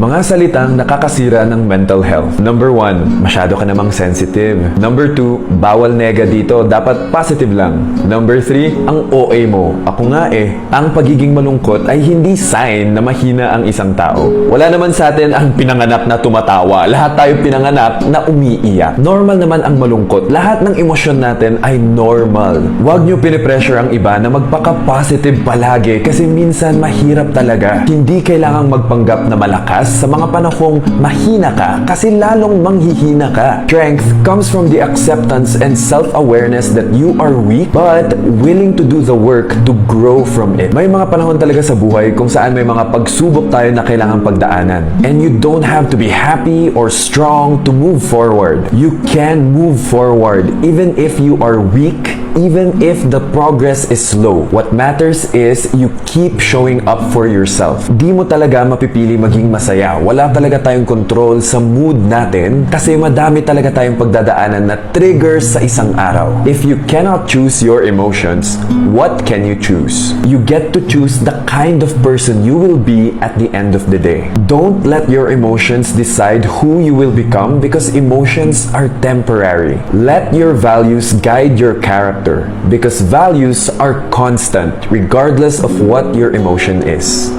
Mga salitang nakakasira ng mental health. Number 1, masyado ka namang sensitive. Number 2, bawal nega dito, dapat positive lang. Number 3, ang OA mo. Ako nga ang pagiging malungkot ay hindi sign na mahina ang isang tao. Wala naman sa atin ang pinanganak na tumatawa. Lahat tayo pinanganak na umiiyak. Normal naman ang malungkot. Lahat ng emosyon natin ay normal. Huwag nyo pinipressure ang iba na magpaka-positive palagi kasi minsan mahirap talaga. Hindi kailangang magpanggap na malakas sa mga panahong mahina ka kasi lalong manghihina ka. Strength comes from the acceptance and self-awareness that you are weak but willing to do the work to grow from it. May mga panahon talaga sa buhay kung saan may mga pagsubok tayo na kailangang pagdaanan. And you don't have to be happy or strong to move forward. You can move forward even if you are weak, even if the progress is slow. What matters is you keep showing up for yourself. Di mo talaga mapipili maging masaya. Wala talaga tayong control sa mood natin kasi madami talaga tayong pagdadaanan na triggers sa isang araw. If you cannot choose your emotions, what can you choose? You get to choose the kind of person you will be at the end of the day. Don't let your emotions decide who you will become because emotions are temporary. Let your values guide your character because values are constant regardless of what your emotion is.